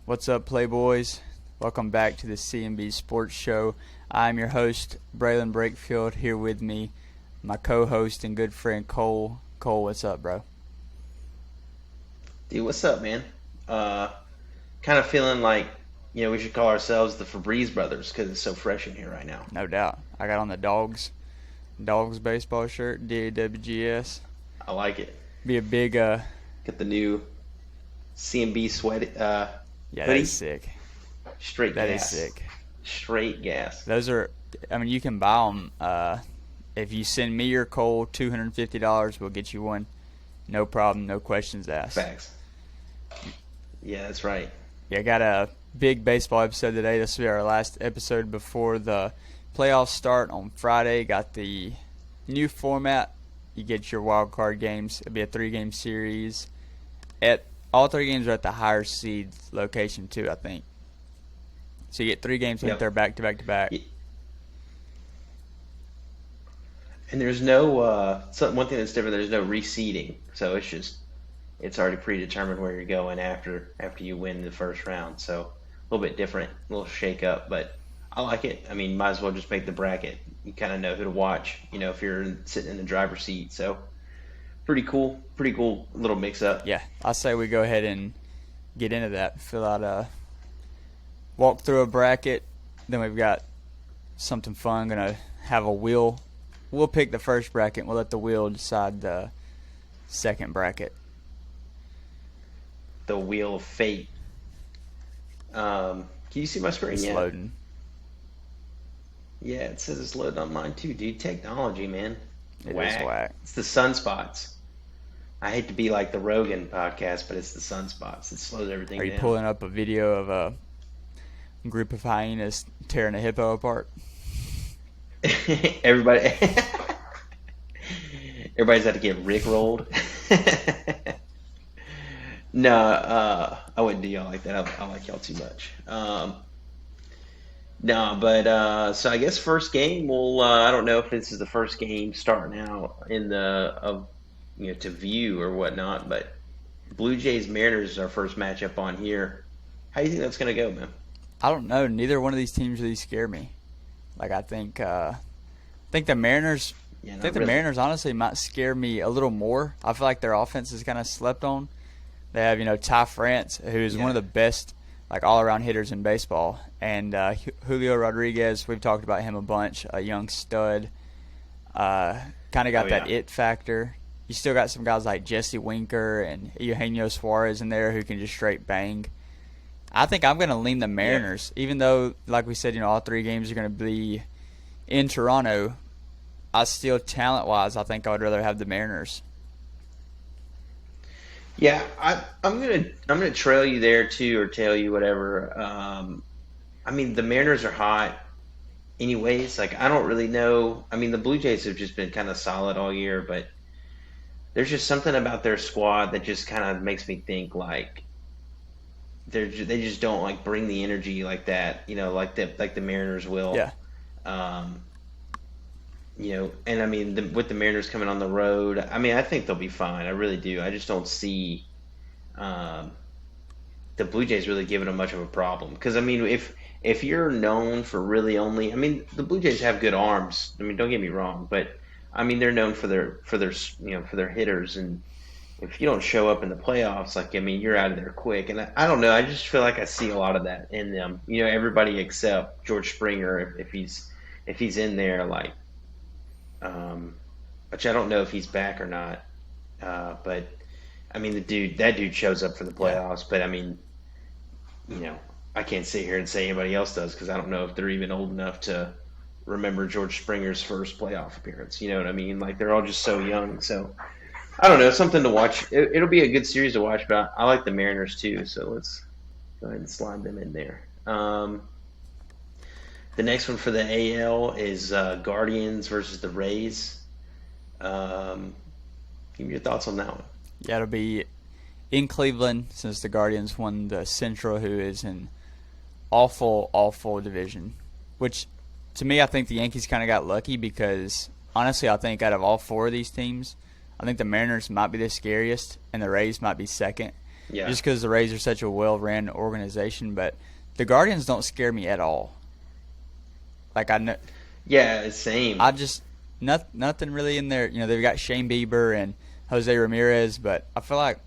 What's up, Playboys? Welcome back to the CMB Sports Show. I'm your host, Braylon Brakefield. Here with me, my co-host and good friend, Cole. Cole, what's up, bro? Dude, what's up, man? Kind of feeling like, we should call ourselves the Febreze Brothers because it's so fresh in here right now. No doubt. I got on the Dogs baseball shirt, DAWGS. I like it. Be a big, Get the new CMB sweat yeah, that hoodie. is sick. Straight That is gas. sick. Straight gas. Those are, you can buy them. If you send me or Cole $250, we'll get you one. No problem, no questions asked. Facts. Yeah, that's right. Yeah, got a big baseball episode today. This will be our last episode before the playoffs start on Friday. Got the new format. You get your wild card games. It'll be a 3-game series. All 3 games are at the higher seed location too, I think. So you get 3 games Yep. they're back to back to back. And there's no one thing that's different. There's no reseeding, so it's already predetermined where you're going after you win the first round. So a little bit different, a little shake up, but I like it. I mean, might as well just make the bracket. You kind of know who to watch, if you're sitting in the driver's seat. So pretty cool little mix up. Yeah, I say we go ahead and get into that. Fill out walk through a bracket. Then we've got something fun. Gonna have a wheel. We'll pick the first bracket. We'll let the wheel decide the second bracket. The wheel of fate. Can you see my screen It's yet? loading. Yeah, it says it's loading on mine too, dude. Technology, man. It is whack. It's the sunspots. I hate to be like the Rogan podcast, but it's the sunspots. It slows everything Are you down. pulling up a video of a group of hyenas tearing a hippo apart? Everybody, everybody's had to get rickrolled. No, I wouldn't do y'all like that. I like y'all too much. No, but so I guess first game. Well, I don't know if this is the first game starting out in to view or whatnot. But Blue Jays Mariners is our first matchup on here. How do you think that's gonna go, man? I don't know. Neither one of these teams really scare me. Like I think the Mariners. Yeah, I not think the really. Mariners honestly might scare me a little more. I feel like their offense is kind of slept on. They have Ty France, who's one of the best all-around hitters in baseball, and Julio Rodriguez. We've talked about him a bunch. A young stud, kind of got that it factor. You still got some guys like Jesse Winker and Eugenio Suarez in there who can just straight bang. I think I'm going to lean the Mariners, even though, like we said, all 3 games are going to be in Toronto. I still, talent-wise, I think I would rather have the Mariners. Yeah, I'm gonna trail you there too, or tell you whatever. I mean, the Mariners are hot, anyways. Like, I don't really know. I mean, the Blue Jays have just been kind of solid all year, but there's just something about their squad that just kind of makes me think like they just don't bring the energy like that, like the Mariners will. Yeah. Um, and I mean, with the Mariners coming on the road, I mean, I think they'll be fine. I really do. I just don't see um, the Blue Jays really giving them much of a problem. Because I mean, if you're known for really only, I mean, the Blue Jays have good arms. I mean, don't get me wrong, but I mean, they're known for their hitters, and if you don't show up in the playoffs, I mean, you're out of there quick. And I don't know. I just feel like I see a lot of that in them. Everybody except George Springer, if he's in there, which I don't know if he's back or not. But I mean, that dude shows up for the playoffs. But I mean, I can't sit here and say anybody else does because I don't know if they're even old enough to remember George Springer's first playoff appearance. You know what I mean? They're all just so young. So I don't know, something to watch. It'll be a good series to watch. But I like the Mariners too. So let's go ahead and slide them in there. The next one for the AL is Guardians versus the Rays. Give me your thoughts on that one. Yeah, it'll be in Cleveland since the Guardians won the Central, who is an awful, awful division. Which, to me, I think the Yankees kind of got lucky because, honestly, I think out of all 4 of these teams, I think the Mariners might be the scariest and the Rays might be second. Yeah. just because the Rays are such a well-ran organization. But the Guardians don't scare me at all. Like I know, Yeah, same. I just nothing really in there. They've got Shane Bieber and Jose Ramirez, but I feel like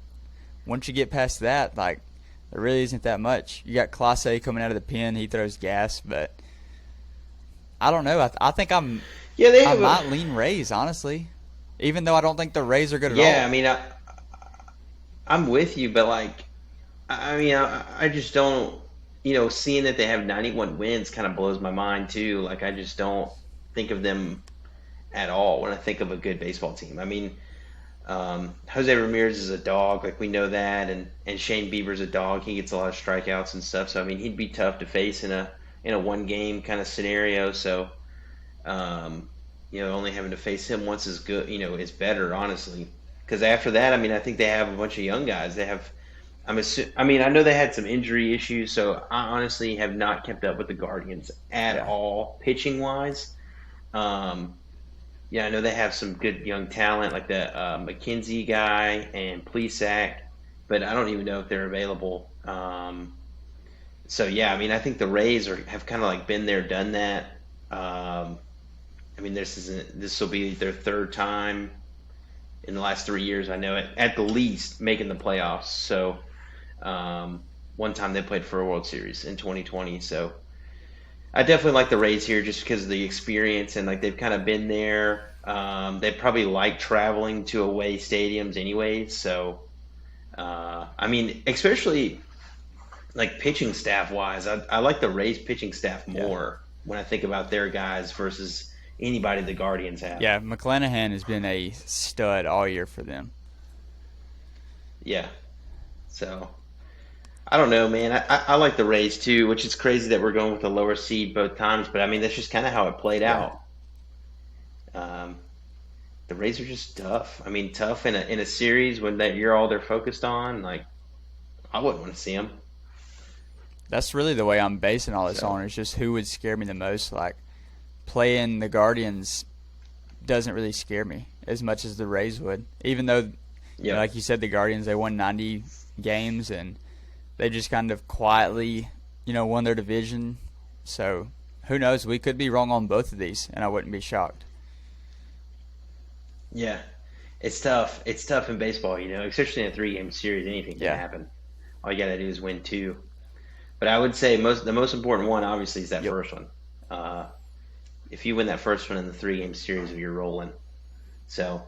once you get past that, like there really isn't that much. You got Clase coming out of the pen; he throws gas, but I don't know. I think Yeah, they I have might lean Rays, honestly, even though I don't think the Rays are good at yeah, all. I mean, I'm with you, but like, I mean, I just don't, seeing that they have 91 wins kind of blows my mind too. Like, I just don't think of them at all when I think of a good baseball team. I mean, Jose Ramirez is a dog, like we know that, and Shane Bieber's a dog. He gets a lot of strikeouts and stuff. So I mean, he'd be tough to face in a one game kind of scenario. So um, only having to face him once is good, is better, honestly. Because after that, I mean, I think they have a bunch of young guys. I mean, I know they had some injury issues, so I honestly have not kept up with the Guardians at Yeah, all, pitching wise. Um, yeah, I know they have some good young talent, like the McKenzie guy and Plesac, but I don't even know if they're available. So yeah, I mean, I think the Rays have kind of like been there, done that. I mean, this will be their third time in the last 3 years. I know it at the least making the playoffs. So one time they played for a World Series in 2020. So I definitely like the Rays here just because of the experience and like they've kind of been there. They probably like traveling to away stadiums anyways. So I mean, especially like pitching staff wise, I like the Rays pitching staff yeah, more when I think about their guys versus anybody the Guardians have. yeah. McClanahan has been a stud all year for them. Yeah. So I don't know, man. I like the Rays too, which is crazy that we're going with a lower seed both times, but I mean that's just kind of how it played Yeah, out. Um, the Rays are just tough. I mean, tough in a series when you're all they're focused on. Like I wouldn't want to see them. that's really the way I'm basing all this So on. Is just who would scare me the most. Like playing the Guardians doesn't really scare me as much as the Rays would. Even though, yeah, like you said, the Guardians they won 90 games and they just kind of quietly, won their division. So who knows? We could be wrong on both of these, and I wouldn't be shocked. yeah. It's tough. It's tough in baseball, especially in a three-game series. Anything can Yeah, happen. All you gotta do is win two. But I would say the most important one, obviously, is that yep. first one. Uh, if you win that first one in the three-game series, you're rolling. So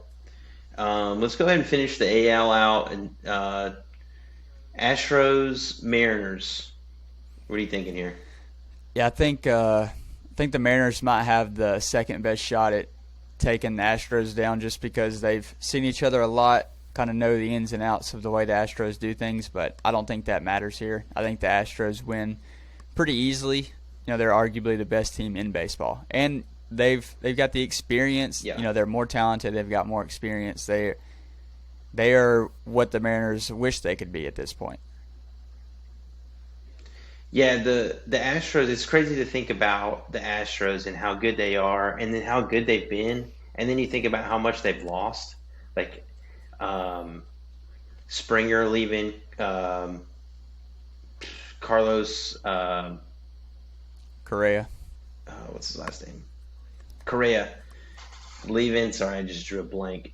let's go ahead and finish the AL out and Astros Mariners. What are you thinking here? Yeah, I think the Mariners might have the second best shot at taking the Astros down just because they've seen each other a lot, kind of know the ins and outs of the way the Astros do things, but I don't think that matters here. I think the Astros win pretty easily. They're arguably the best team in baseball. And they've got the experience. Yeah. They're more talented, they've got more experience. They are what the Mariners wish they could be at this point. Yeah, the Astros, it's crazy to think about the Astros and how good they are and then how good they've been. And then you think about how much they've lost. Like um, Springer leaving, Carlos, Correa. what's his last name? Correa leaving. Sorry, I just drew a blank.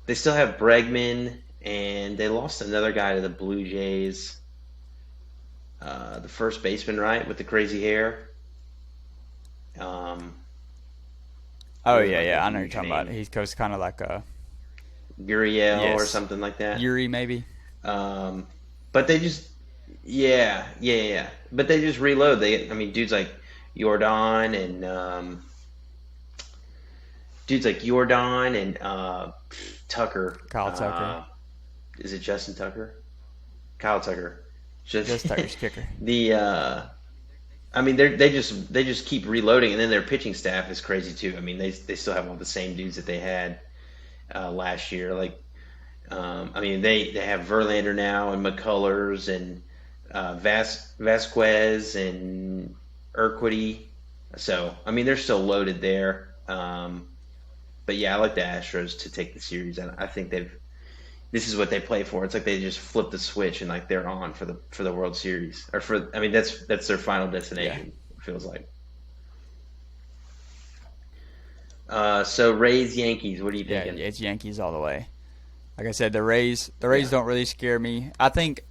They still have Bregman, and they lost another guy to the Blue Jays. The first baseman, right, with the crazy hair. Um, Oh, really yeah, like a yeah. I know you're huge talking about. name, He goes kind of like a, Gurriel or yes, something like that. Yuri maybe. Um, but they just, yeah, yeah, yeah, yeah. But they just reload. I mean, dudes like Jordan and Tucker. Kyle Tucker. Is it Justin Tucker? Kyle Tucker. Just Just Tucker's kicker. the I mean they just keep reloading, and then their pitching staff is crazy too. I mean they still have all the same dudes that they had last year. Like I mean they have Verlander now and McCullers and Vasquez and Urquidy. So I mean they're still loaded there. But yeah, I like the Astros to take the series. I think they've this is what they play for. It's like they just flip the switch and like they're on for the World Series or for. I mean, that's their final Yeah. destination. It feels like. So Rays Yankees. What are you Yeah, thinking? it's Yankees all the way. Like I said, the Rays Yeah. don't really scare me. I think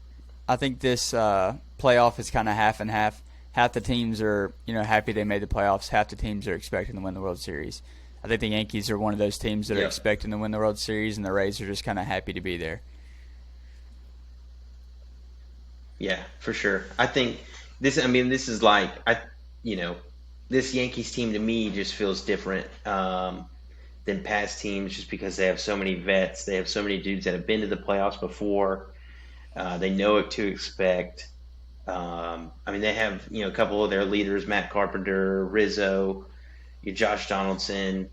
this playoff is kind of half and half. Half the teams are happy they made the playoffs. Half the teams are expecting to win the World Series. I think the Yankees are one of those teams that are Yep. expecting to win the World Series, and the Rays are just kind of happy to be there. Yeah, for sure. I think this. I mean, this is like you know, this Yankees team to me just feels different than past teams, just because they have so many vets. They have so many dudes that have been to the playoffs before. They know what to expect. I mean, they have a couple of their leaders, Matt Carpenter, Rizzo, Josh Donaldson.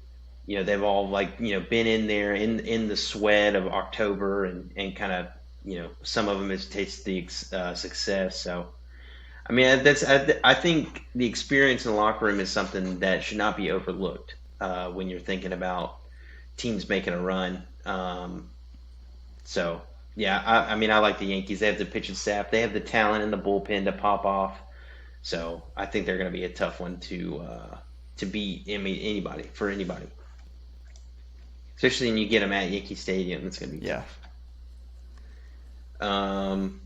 They've all like been in there in the sweat of October and kind of some of them has tasted the success. So I mean, I think the experience in the locker room is something that should not be overlooked when you're thinking about teams making a run. So yeah, I mean, I like the Yankees. They have the pitching staff. They have the talent in the bullpen to pop off. So I think they're going to be a tough one to beat. I mean, anybody, especially when you get them at Yankee Stadium. It's going to be Yeah. tough. Um,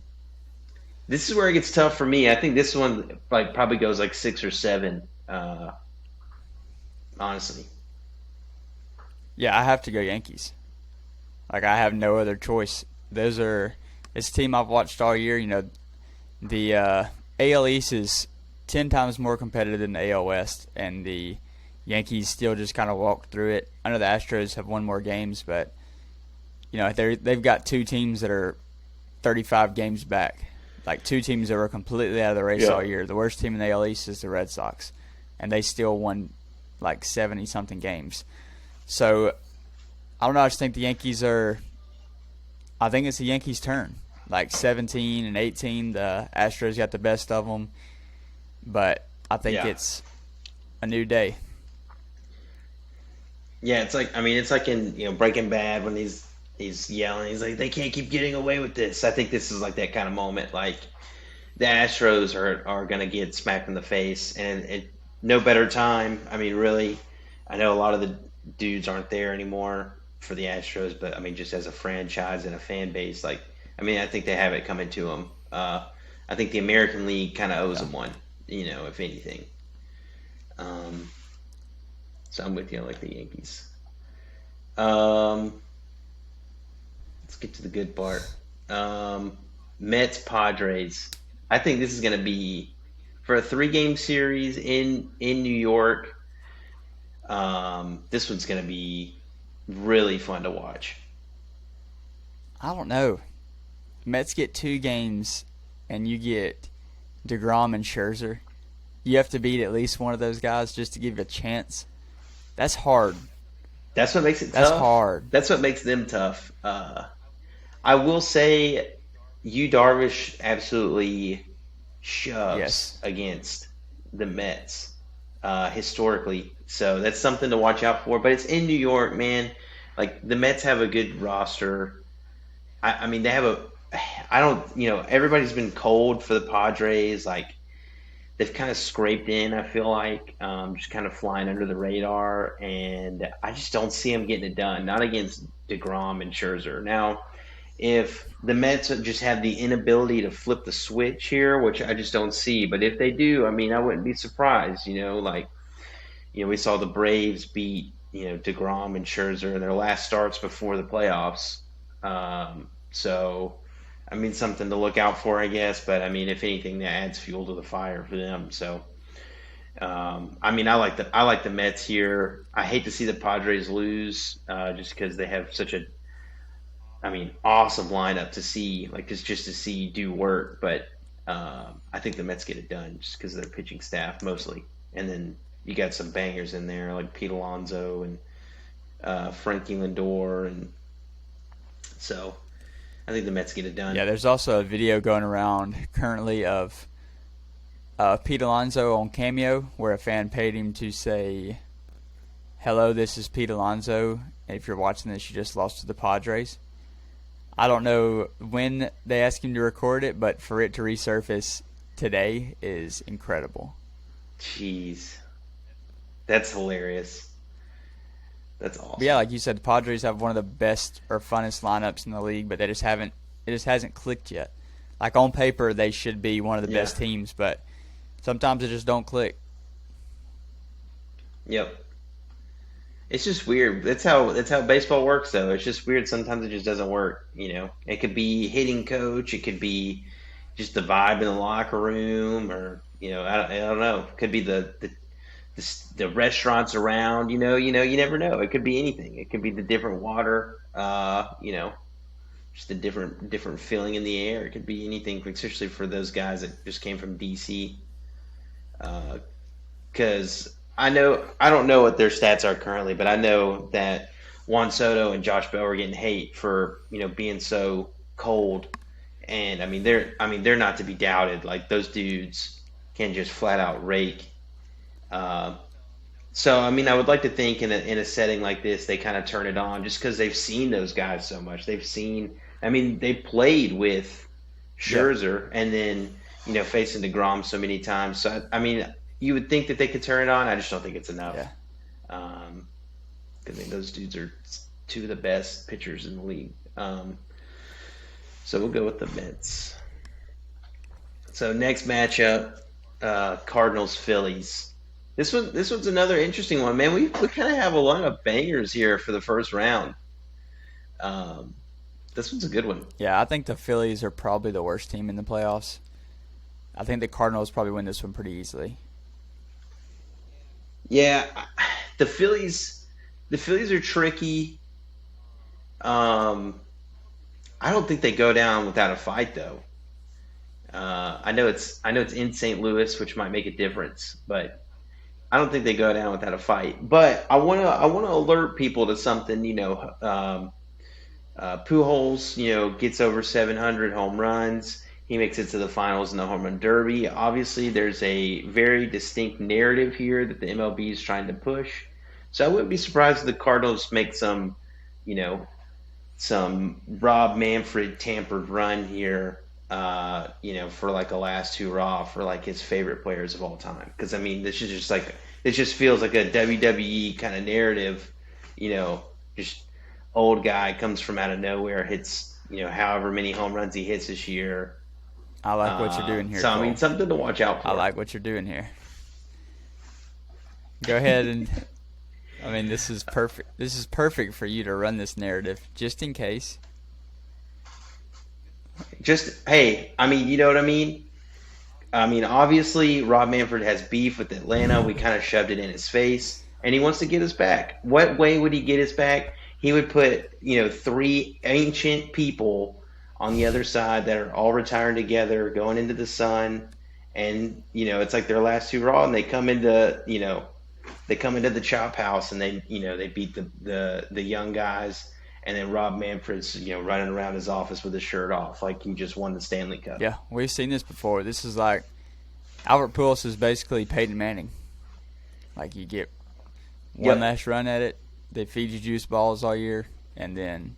this is where it gets tough for me. I think this one like probably goes like 6 or 7. Honestly, Yeah, I have to go Yankees. Like I have no other choice. It's a team I've watched all year. The AL East is 10 times more competitive than the AL West, and the Yankees still just kind of walk through it. I know the Astros have won more games, but they've got two teams that are 35 games back. Like two teams that were completely out of the race yeah, all year. The worst team in the AL East is the Red Sox, and they still won like 70 something games. So I don't know. I just think the Yankees are. I think it's the Yankees' turn. Like 17 and 18, the Astros got the best of them, but I think yeah, it's a new day. yeah. It's like I mean, it's like in Breaking Bad when he's yelling. He's like, they can't keep getting away with this. I think this is like that kind of moment. Like the Astros are gonna get smacked in the face, and no better time. I mean, really, I know a lot of the dudes aren't there anymore for the Astros, but I mean, just as a franchise and a fan base, like, I mean, I think they have it coming to them. I think the American League kind of owes Yeah. them one, if anything. Um, so I'm with you. I like the Yankees. Um, let's get to the good part. Um, Mets Padres. I think this is going to be for a 3-game series in New York. This one's going to be really fun to watch. I don't know. Mets get 2 games, and you get DeGrom and Scherzer. You have to beat at least one of those guys just to give you a chance. That's hard. That's what makes it That's tough. hard. That's what makes them tough. I will say, Yu Darvish absolutely shoves Yes. against the Mets historically. So that's something to watch out for. But it's in New York, man. Like the Mets have a good roster. I mean, they have a. I don't. Everybody's been cold for the Padres. Like they've kind of scraped in. I feel like just kind of flying under the radar, and I just don't see them getting it done. Not against Degrom and Scherzer. Now, if the Mets just have the inability to flip the switch here, which I just don't see, but if they do, I mean, I wouldn't be surprised. Like we saw the Braves beat Degrom and Scherzer in their last starts before the playoffs. So, I mean, something to look out for, I guess. But I mean, if anything, that adds fuel to the fire for them. So, I mean, I like the Mets here. I hate to see the Padres lose, just because they have such a, I mean, awesome lineup to see, like just to see do work. But I think the Mets get it done just because of their pitching staff mostly, and then you got some bangers in there like Pete Alonso and Frankie Lindor, and so I think the Mets get it done. Yeah, there's also a video going around currently of Pete Alonso on Cameo where a fan paid him to say, "Hello, this is Pete Alonso. If you're watching this, you just lost to the Padres." I don't know when they asked him to record it, but for it to resurface today is incredible. Jeez, that's hilarious. That's But yeah, awesome. like you said, the Padres have one of the best or funnest lineups in the league, but they just haven't. It just hasn't clicked yet. Like on paper, they should be one of the Yeah. best teams, but sometimes it just don't click. Yep. It's just weird. That's how baseball works, though. It's just weird. Sometimes it just doesn't work. It could be hitting coach. It could be just the vibe in the locker room, or I don't know. It could be the restaurants around. You never know. It could be anything. It could be the different water. Just a different feeling in the air. It could be anything, especially for those guys that just came from DC. Because I don't know what their stats are currently, but I know that Juan Soto and Josh Bell are getting hate for being so cold, and I mean they're not to be doubted. Like those dudes can just flat out rake. Uh, so I mean I would like to think in a setting like this they kind of turn it on just because they've seen those guys so much. They've seen. I mean they played with Yeah, Scherzer and then facing DeGrom so many times. So I mean you would think that they could turn it on. I just don't think it's enough. yeah. Um, I mean, those dudes are two of the best pitchers in the league. So we'll go with the Mets. So next matchup, Cardinals Phillies. This one's another interesting one, man. We kind of have a lot of bangers here for the first round. Um, this one's a good one. Yeah, I think the Phillies are probably the worst team in the playoffs. I think the Cardinals probably win this one pretty easily. Yeah, the Phillies. The Phillies are tricky. Um, I don't think they go down without a fight, though. I know it's in St. Louis, which might make a difference, but I don't think they go down without a fight. But I wanna alert people to something. Pujols, gets over 700 home runs. He makes it to the finals in the home run derby. Obviously, there's a very distinct narrative here that the MLB is trying to push. So I wouldn't be surprised if the Cardinals make you know, some Rob Manfred tampered run here, for like a last hurrah for like his favorite players of all time. Because I mean, this just feels like a WWE kind of narrative, just old guy comes from out of nowhere, hits however many home runs he hits this year. I like what you're doing here, So I mean, Cole. something to watch out I for. like what you're doing here. Go ahead and I mean, this is perfect. This is perfect for you to run this narrative, just in case. Just hey, I mean, you know what I mean? I mean, obviously, Rob Manfred has beef with Atlanta. We kind of shoved it in his face, and he wants to get us back. What way would he get us back? He would put, three ancient people on the other side that are all retiring together, going into the sun, and it's like their last hurrah, and they come into the chop house, and they beat the young guys, and then Rob Manfred's running around his office with his shirt off like he just won the Stanley Cup. Yeah, we've seen this before. This is like Albert Pujols is basically Peyton Manning. Like you get one Yep. last run at it, they feed you juice balls all year, and then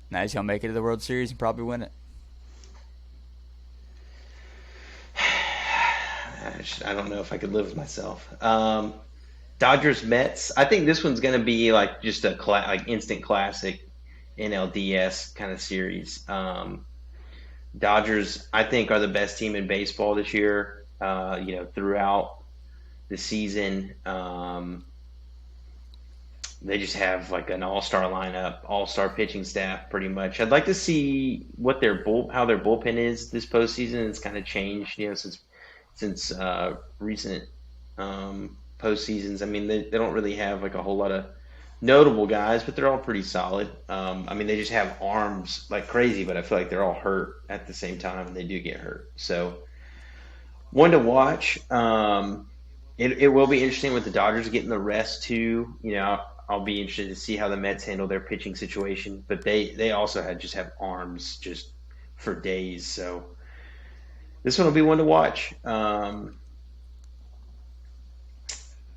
now he's gonna make it to the World Series and probably win it. I don't know if I could live with myself. Dodgers Mets. I think this one's going to be like just a like instant classic NLDS kind of series. Dodgers, I think, are the best team in baseball this year. Throughout the season, they just have like an all-star lineup, all-star pitching staff, pretty much. I'd like to see what how their bullpen is this postseason. It's kind of changed, since recent postseasons. I mean, they don't really have like a whole lot of notable guys, but they're all pretty solid. I mean, they just have arms like crazy, but I feel like they're all hurt at the same time, and they do get hurt. So, one to watch. It will be interesting with the Dodgers getting the rest too. I'll be interested to see how the Mets handle their pitching situation, but they also just have arms just for days. So this one will be one to watch.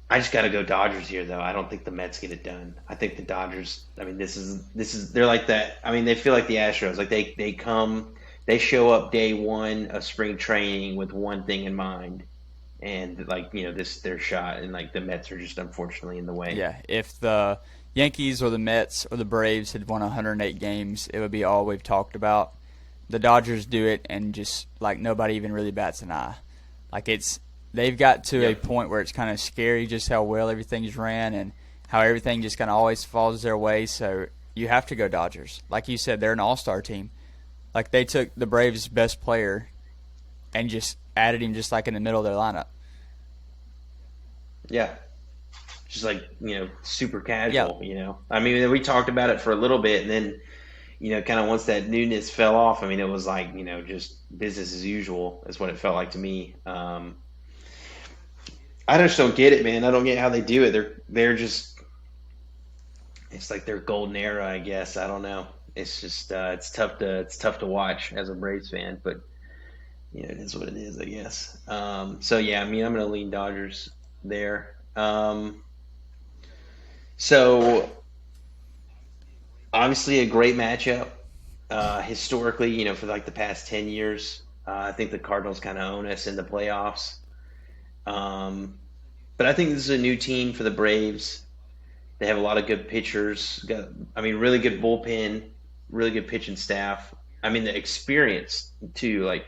I just got to go Dodgers here, though. I don't think the Mets get it done. I think the Dodgers. I mean, this is they're like that. I mean, they feel like the Astros. Like they show up day one of spring training with one thing in mind, and like this their shot, and like the Mets are just unfortunately in the way. Yeah, if the Yankees or the Mets or the Braves had won 108 games, it would be all we've talked about. The Dodgers do it, and just like nobody even really bats an eye. Like they've got to a point where it's kind of scary just how well everything's ran and how everything just kind of always falls their way. So you have to go Dodgers. Like you said, they're an all-star team. Like they took the Braves' best player and just added him just like in the middle of their lineup. Yeah, just like super Yeah, casual. I mean, we talked about it for a little bit, and then kind of once that newness fell off, I mean, it was like just business as usual is what it felt like to me. I just don't get it, man. I don't get how they do it. They're just it's like their golden era, I guess. I don't know. It's just it's tough to watch as a Braves fan, but it is what it is, I guess. So yeah, I mean, I'm gonna lean Dodgers there. So obviously a great matchup. Historically, for like the past 10 years, I think the Cardinals kind of own us in the playoffs. Um, but I think this is a new team for the Braves. They have a lot of good pitchers. I mean, really good bullpen, really good pitching staff. I mean, the experience too. Like,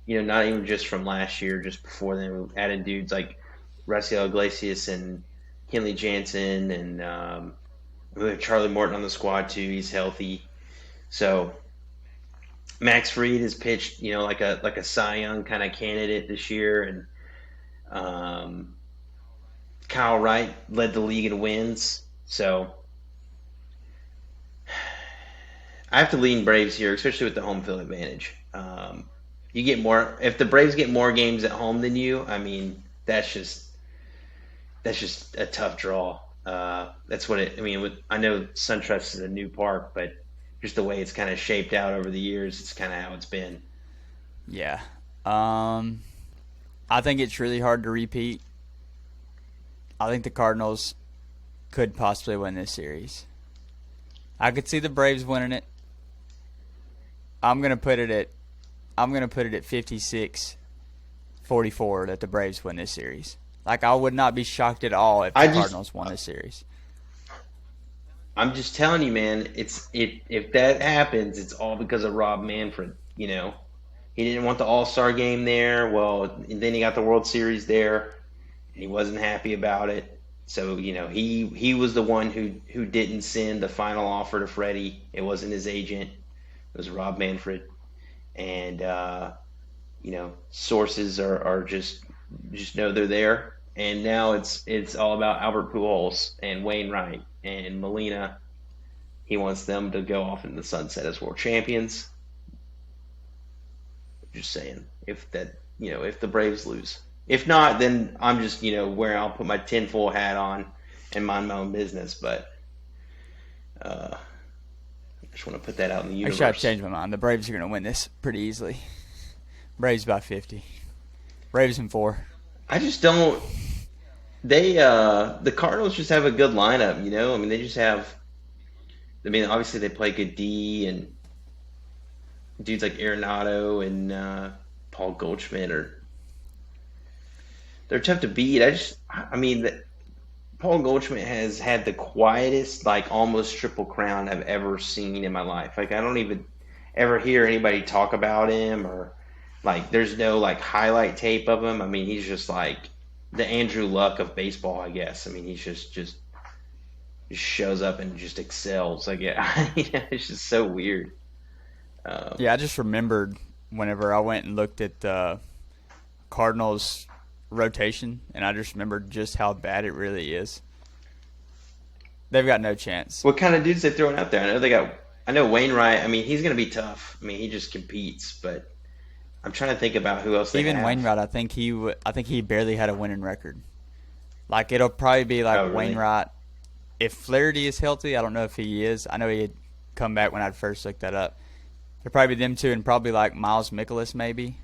not even just from last year, just before then, we added dudes like Raciel Iglesias and Kenley Jansen, and we have Charlie Morton on the squad too. He's healthy, so Max Fried has pitched, like a Cy Young kind of candidate this year, and um, Kyle Wright led the league in wins. So I have to lean Braves here, especially with the home field advantage. You get more if the Braves get more games at home than you. I mean, that's just a tough draw. That's what it. I mean, I know SunTrust is a new park, but just the way it's kind of shaped out over the years, it's kind of how it's been. yeah. Um, I think it's really hard to repeat. I think the Cardinals could possibly win this series. I could see the Braves winning it. I'm gonna put it at 56-44 that the Braves win this series. Like I would not be shocked at all if I the just, Cardinals won this series. I'm just telling you, man. If that happens, it's all because of Rob Manfred. He didn't want the All Star game there. Well, and then he got the World Series there, and he wasn't happy about it. So he was the one who didn't send the final offer to Freddie. It wasn't his agent. It was Rob Manfred, and sources are just know they're there. And now it's all about Albert Pujols and Wainwright and Molina. He wants them to go off in the sunset as world champions. Just saying, if the Braves lose. If not, then I'm just where I'll put my tinfoil hat on and mind my own business. But I just want to put that out in the Actually, I've universe. changed my mind. The Braves are going to win this pretty easily. Braves by 50. Braves in 4. I just don't. The Cardinals just have a good lineup. I mean, they just have. I mean, obviously they play good D, and dudes like Arenado and Paul Goldschmidt they're tough to beat. I mean, Paul Goldschmidt has had the quietest, like almost triple crown I've ever seen in my life. Like I don't even ever hear anybody talk about him, or like there's no like highlight tape of him. I mean, he's just like the Andrew Luck of baseball, I guess. I mean, he's just shows up and just excels. Like it's just so weird. Um, Yeah, I just remembered whenever I went and looked at the Cardinals rotation, and I just remembered just how bad it really is. They've got no chance. what kind of dudes they throwing out there? I know Wainwright. I mean, he's going to be tough. I mean, he just competes, but I'm trying to think about who else they Even have. Wainwright, I think he barely had a winning record. Like it'll probably be Oh, like really? Wainwright. If Flaherty is healthy, I don't know if he is. I know he had come back when I first looked that up. It'll probably be them two, and probably like Miles Mikolas maybe.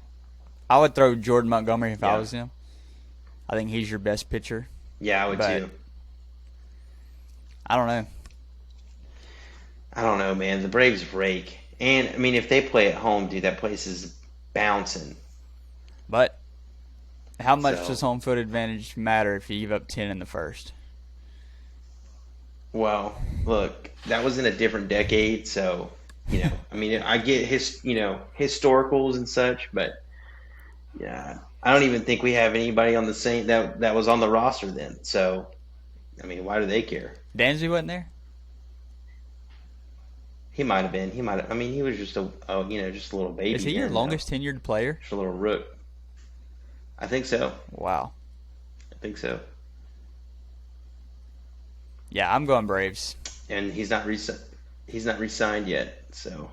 I would throw Jordan Montgomery if I Yeah. was him. I think he's your best pitcher. Yeah, I would But too. I don't know. I don't know, man. The Braves rake. And I mean, if they play at home, dude, that place is bouncing. But how much So, does home field advantage matter if you give up 10 in the first? well, look, that was in a different decade, so I mean, I get historicals and such, but yeah, I don't even think we have anybody on the same that was on the roster then. So, I mean, why do they care? Dansby wasn't there? He might have been. He might have. I mean, he was just just a little Is baby he your then, though. longest tenured player? Just a little rook. I think so. Wow. I think so. Yeah, I'm going Braves. And he's not re-signed yet. So,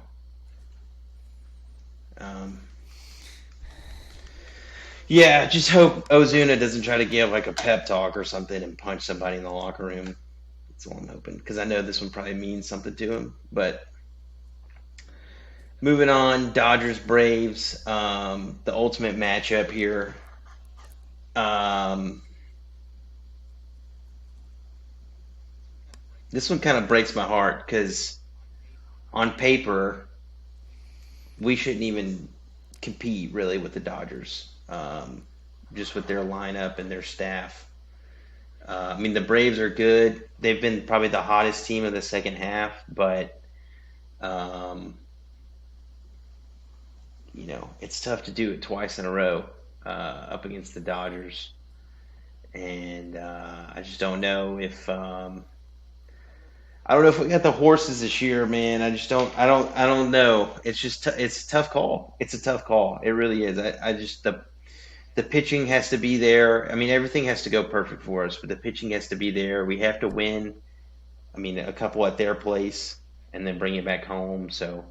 um, yeah, just hope Ozuna doesn't try to give like a pep talk or something and punch somebody in the locker room. That's all I'm hoping because I know this one probably means something to him. But moving on, Dodgers Braves, the ultimate matchup here. Um, this one kind of breaks my heart because on paper we shouldn't even compete really with the Dodgers, just with their lineup and their staff. I mean, the Braves are good. They've been probably the hottest team of the second half, but um, it's tough to do it twice in a row up against the Dodgers, and I just don't know if I don't know if we got the horses this year, man. I just don't. I don't know. It's just it's a tough call. It's a tough call. It really is. I just the pitching has to be there. I mean, everything has to go perfect for us, but the pitching has to be there. We have to win. I mean, a couple at their place and then bring it back home. So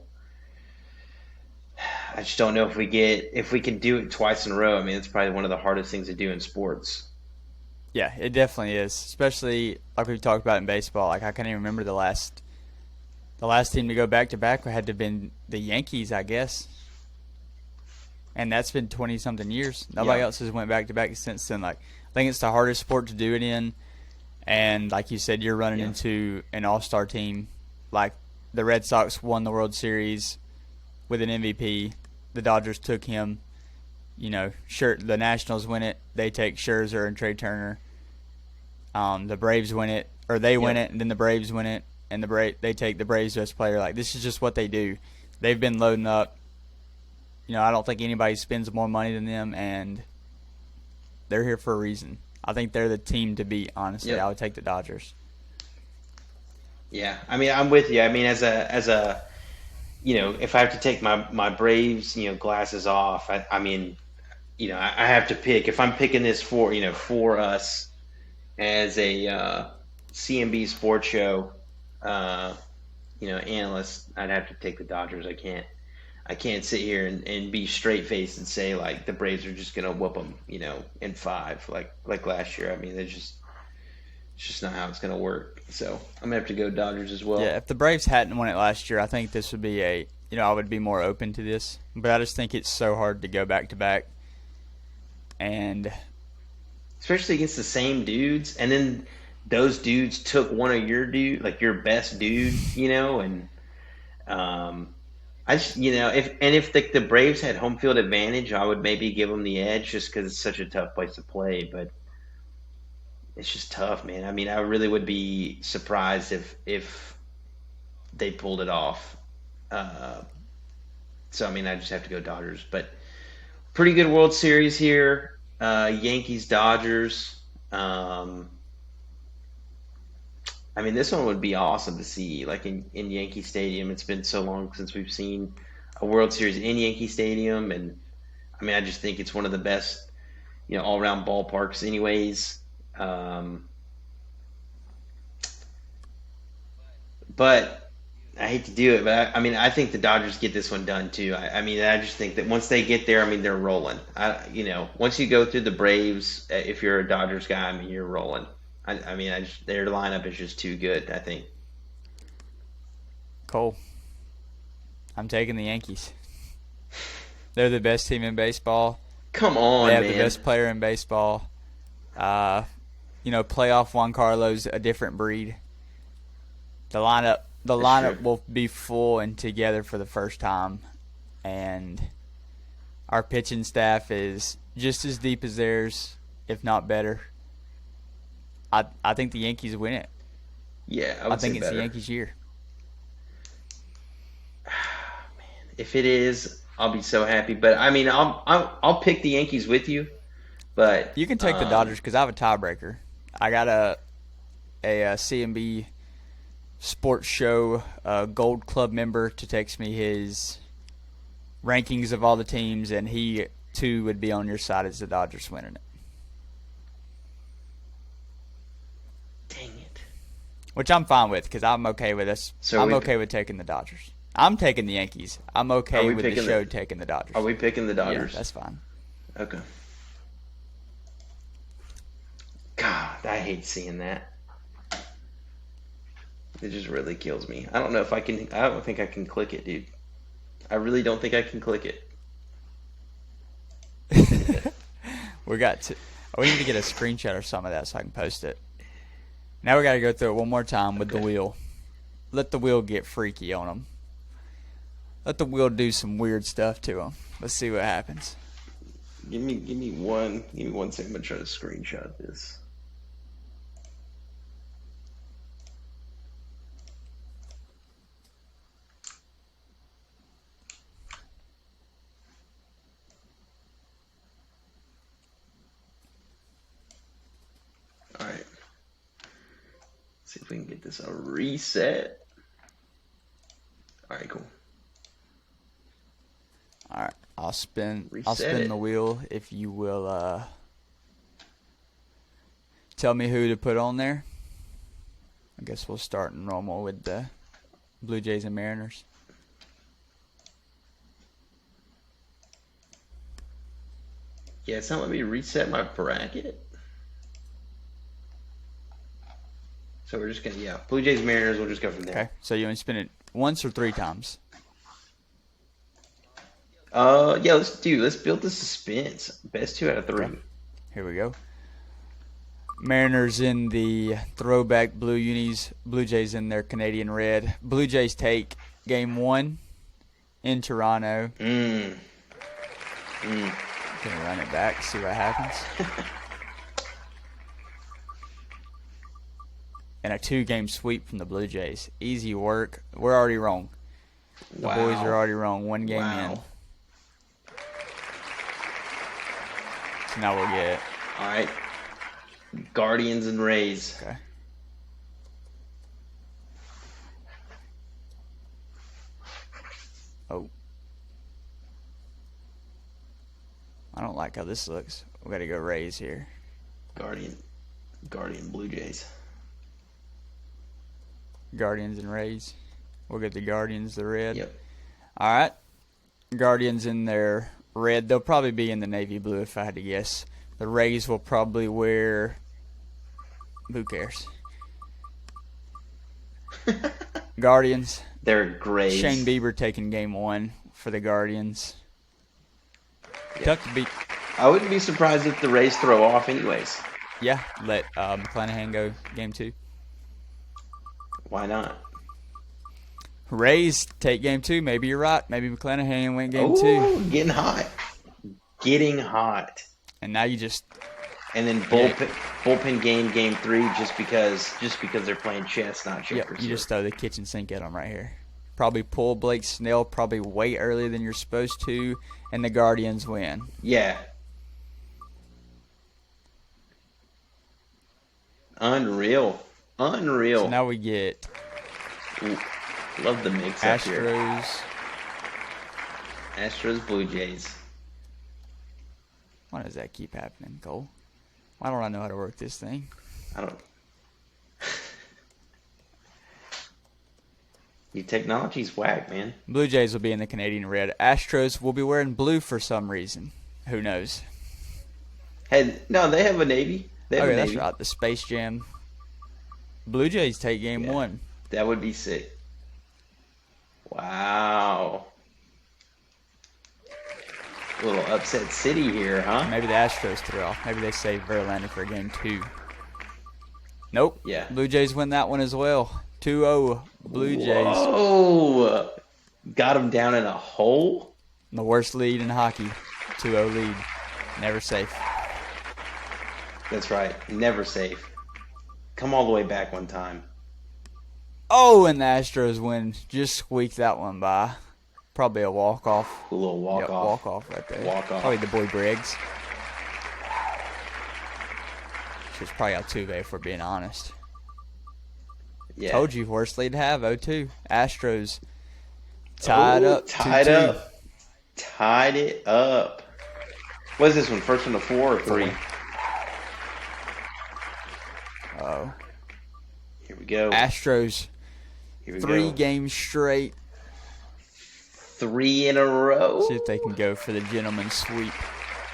I just don't know if we can do it twice in a row. I mean, it's probably one of the hardest things to do in sports. Yeah, it definitely is. Especially like we talked about in baseball. Like I can't even remember the last team to go back to back had to have been the Yankees, I guess. And that's been 20 something years. Nobody Yeah. else has went back to back since then. Like I think it's the hardest sport to do it in. And like you said, you're running Yeah. into an all-star team. Like the Red Sox won the World Series with an MVP. The Dodgers took him. Sure, the Nationals win it. They take Scherzer and Trey Turner. The Braves win it, or they win Yep. it, and then the Braves win it, and they take the Braves' best player. Like this is just what they do. They've been loading up. I don't think anybody spends more money than them, and they're here for a reason. I think they're the team to beat. Honestly, I Yep. would take the Dodgers. Yeah. I mean, I'm with you. I mean, as a if I have to take my Braves glasses off, I mean, I have to pick. If I'm picking this for us as a CMB sports show, uh, analyst, I'd have to take the Dodgers. I can't sit here and be straight faced and say like the Braves are just gonna whoop them, in five like last year. I mean, it's just not how it's gonna work. So I'm gonna have to go Dodgers as Yeah, well. if the Braves hadn't won it last year, I think this would be I would be more open to this. But I just think it's so hard to go back to back. And Especially against the same dudes, and then those dudes took one of your like your best dude, and um, I just if the Braves had home field advantage, I would maybe give them the edge just because it's such a tough place to play, but it's just tough, man. I mean, I really would be surprised if they pulled it off. Uh, so I mean, I just have to go Dodgers, but pretty good World Series here. Yankees Dodgers. Um, I mean, this one would be awesome to see, like in Yankee Stadium. It's been so long since we've seen a World Series in Yankee Stadium, and I mean, I just think it's one of the best, all around ballparks, anyways. Um, but I hate to do it, but I mean, I think the Dodgers get this one done too. I mean, I just think that once they get there, I mean, they're rolling. Once you go through the Braves, if you're a Dodgers guy, I mean, you're rolling. I mean, their lineup is just too good, I think. Cole, I'm taking the Yankees. They're the best team in baseball. Come They on, have the man. best player in baseball. Uh, playoff Juan Carlos a different breed. The lineup True. will be full and together for the first time, and our pitching staff is just as deep as theirs, if not better. I think the Yankees win it. Yeah, I I would think say it's better. the Yankees' year. If it is, I'll be so happy. But I mean, I'll pick the Yankees with you. But You can take the Dodgers because I have a tiebreaker. I got a CMB Sports Show Gold Club member to text me his rankings of all the teams, and he too would be on your side as the Dodgers winning it. dang it. Which I'm fine with because I'm okay with us. So I'm okay with taking the Dodgers. I'm taking the Yankees. I'm okay with the picking show taking the Dodgers. Are we picking the Yeah, Dodgers? that's fine. Okay. God, I hate seeing that. It just really kills me. I don't know if I can. I don't think I can click it, dude. I really don't think I can click it. We need to get a screenshot or some of that so I can post it. Now we got to go through it one more time with the wheel. Let the wheel get freaky on them. Let the wheel do some weird stuff to them. Let's see what happens. Give me one second. I'm gonna try to screenshot this. All right. See if we can get this a reset. All right, cool. All right, I'll spin Reset it. the wheel if you will tell me who to put on there. I guess we'll start normal with the Blue Jays and Mariners. Yeah, it's not letting me reset my bracket. So we're just gonna Blue Jays Mariners. We'll just go from there. Okay, so you want to spin it once or 3 times? Yeah, let's build the suspense. Best 2 out of 3. Okay. Here we go. Mariners in the throwback blue unis. Blue Jays in their Canadian red. Blue Jays take game 1 in Toronto. Gonna run it back, see what happens. And a 2-game sweep from the Blue Jays. Easy work. We're already wrong. The boys are already wrong. 1 game in. So now we'll get. All right. Guardians and Rays. Okay. Oh. I don't like how this looks. We got to go Rays here. Guardian Blue Jays. Guardians and Rays. We'll get the Guardians, the red. Yep. All right. Guardians in their red. They'll probably be in the navy blue if I had to guess. The Rays will probably wear. Who cares? Guardians. They're grays. Shane Bieber taking game 1 for the Guardians. Yep. Tough to beat. I wouldn't be surprised if the Rays throw off anyways. Yeah, let McClanahan go game 2. Why not? Rays take game 2. Maybe you're right. Maybe McClanahan went game 2. Getting hot. Getting hot. And now you just. And then bullpen game 3 just because they're playing chess, not checkers. Yep, you just throw the kitchen sink at them right here. Probably pull Blake Snell probably way earlier than you're supposed to, and the Guardians win. Yeah. Unreal. So now we get Ooh, love the mix up here. Astros, Blue Jays. Why does that keep happening, Cole? Why don't I know how to work this thing? I don't. Your technology's whack, man. Blue Jays will be in the Canadian red. Astros will be wearing blue for some reason. Who knows? Hey, no, they have a navy. They have a that's navy. right. The Space Jam. Blue Jays take game 1. That would be sick. Wow. A little upset city here, huh? Maybe the Astros threw off. Maybe they saved Verlander for game 2. Nope. Yeah. Blue Jays win that one as well. 2-0 Blue Jays. Whoa! Got him down in a hole? The worst lead in hockey. 2-0 lead. Never safe. That's right. Never safe. Come all the way back one time. Oh, and the Astros win. Just squeaked that one by. Probably a walk-off. A little walk-off. Walk-off right there. Walk-off. Probably the boy Briggs. Which was probably Altuve, if we're being honest. Yeah. Told you, worst lead to have, 0-2. Astros tied up. Tied 2-2. up. Tied it up. What is this one? First one to 4 or 3? Oh. Here we go. Astros, Here we 3 go. games straight. 3 in a row. See if they can go for the gentleman's sweep.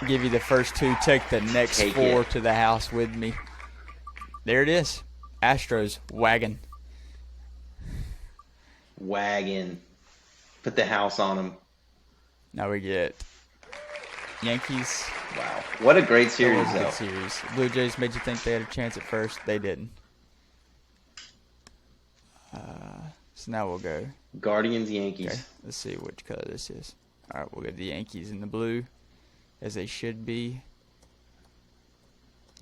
Give you the first 2, take the next Take 4 it. to the house with me. There it is. Astros wagon. Wagon. Put the house on them. Now we get Yankees. Wow. What a great series, That was a though. good series. Blue Jays made you think they had a chance at first. They didn't. So now we'll go. Guardians, Yankees. Okay, let's see which color this is. All right, we'll get the Yankees in the blue, as they should be.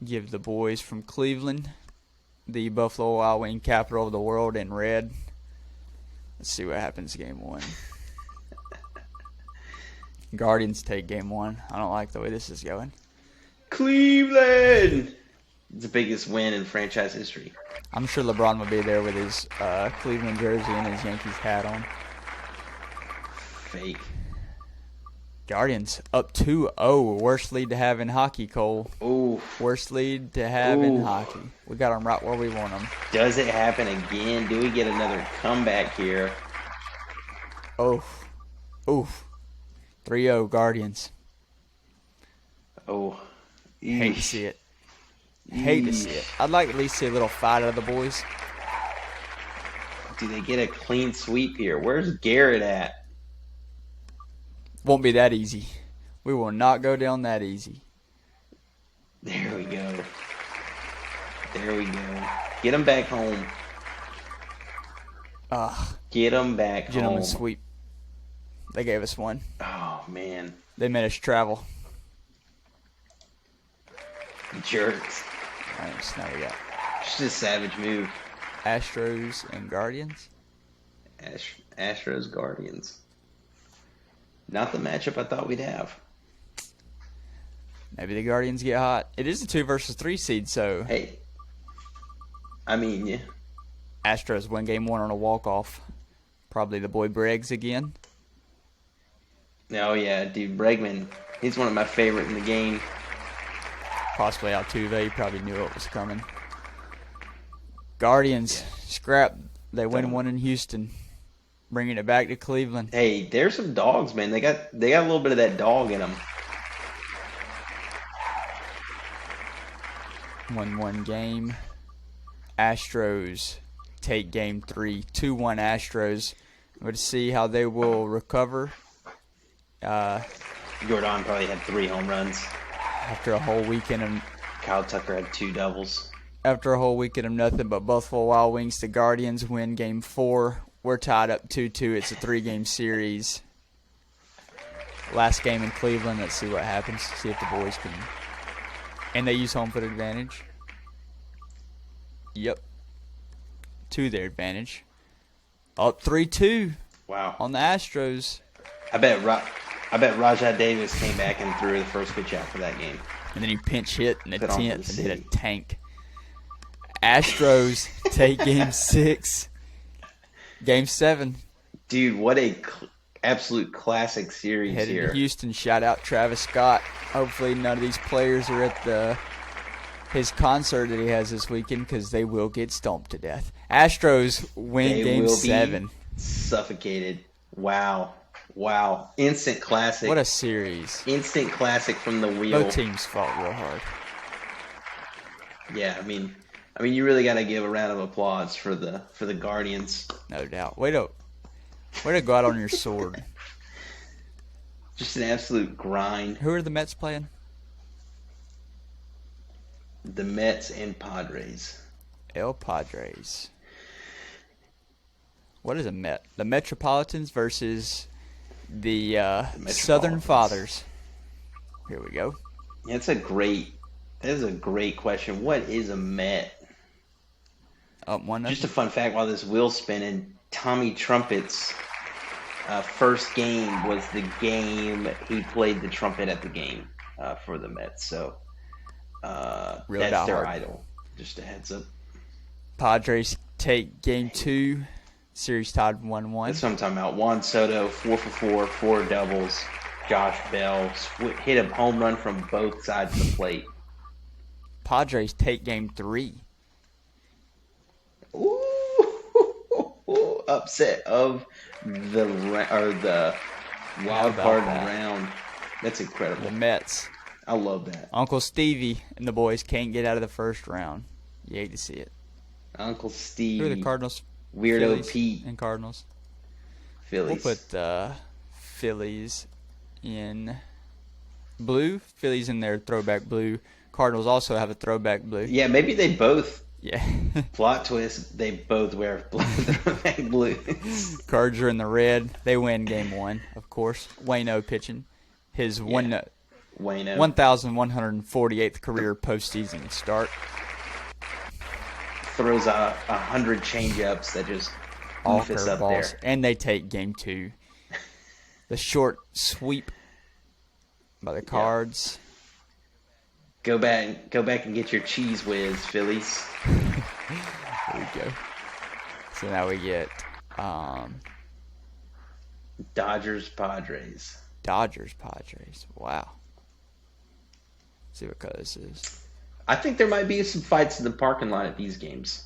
Give the boys from Cleveland, the Buffalo Wild Wing capital of the world, in red. Let's see what happens game 1. Guardians take game 1. I don't like the way this is going. Cleveland! It's the biggest win in franchise history. I'm sure LeBron will be there with his Cleveland jersey and his Yankees hat on. Fake. Guardians up 2-0. Worst lead to have in hockey, Cole. Ooh. Worst lead to have in Ooh. hockey. We got them right where we want them. Does it happen again? Do we get another comeback here? Oof. Oof. 3-0 Guardians. Oh. Hate to Eesh. see it. Hate to see it. I'd like at least see a little fight out of the boys. Do they get a clean sweep here? Where's Garrett at? Won't be that easy. We will not go down that easy. There we go. There we go. Get them back home. Get them back Gentlemen's home. sweep. They gave us one. Oh, man. They made us travel. Jerks. All right, so now we got Just a savage move. Astros and Guardians. Astros, Guardians. Not the matchup I thought we'd have. Maybe the Guardians get hot. It is a 2 versus 3 seed, so Hey. I mean, yeah. Astros win game 1 on a walk-off. Probably the boy Briggs again. Oh, yeah, dude. Bregman. He's one of my favorite in the game. Possibly Altuve. He probably knew it was coming. Guardians, scrap. They win one in Houston. Bringing it back to Cleveland. Hey, there's some dogs, man. They got a little bit of that dog in them. Win one game. Astros take game 3. 2-1 Astros. We'll see how they will recover. Jordan probably had 3 home runs. After a whole weekend of Kyle Tucker had 2 doubles. After a whole weekend of nothing but Buffalo Wild Wings, the Guardians win game 4. We're tied up 2-2. It's a 3-game series. Last game in Cleveland. Let's see what happens. See if the boys can. And they use home field advantage. Yep. To their advantage. Up 3-2 Wow. on the Astros. I bet Rajai Davis came back and threw the first pitch out for that game. And then he pinch hit in the Put on for 10th the and hit a city. tank. Astros take game 6. Game 7. Dude, what a absolute classic series Headed here. to Houston. Shout out Travis Scott. Hopefully none of these players are at his concert that he has this weekend because they will get stomped to death. Astros win They game will 7. be suffocated. Wow. Wow. Instant classic. What a series. Instant classic from the wheel. Both teams fought real hard. Yeah, I mean you really got to give a round of applause for the Guardians. No doubt. Way to go out on your sword. Just an absolute grind. Who are the Mets playing? The Mets and Padres. El Padres. What is a Met? The Metropolitans versus the Southern Fathers. Here we go. That is a great question. What is a Met? Just a fun fact while this wheel's spinning, Tommy Trumpet's first game was the game he played the trumpet at the game for the Mets. So that's their idol. Just a heads up. Padres take game 2. Series tied 1-1. That's what I'm talking about. Juan Soto, 4 for 4, 4 doubles. Josh Bell hit a home run from both sides of the plate. Padres take game 3. Ooh, upset of the wild card round. That's incredible. The Mets. I love that. Uncle Stevie and the boys can't get out of the first round. You hate to see it. Uncle Steve. Who are the Cardinals? Weirdo Phillies Pete. And Cardinals. Phillies. We'll put the Phillies in blue. Phillies in their throwback blue. Cardinals also have a throwback blue. Yeah, maybe they both. Yeah. Plot twist, they both wear throwback blue. Cards are in the red. They win game 1, of course. Wayno pitching. His 1,148th career postseason start. Throws 100 changeups that just all goof us up there. And they take game 2. The short sweep by the Cards. Go back and get your cheese whiz, Phillies. There we go. So now we get Dodgers Padres. Wow. Let's see what color this is. I think there might be some fights in the parking lot at these games.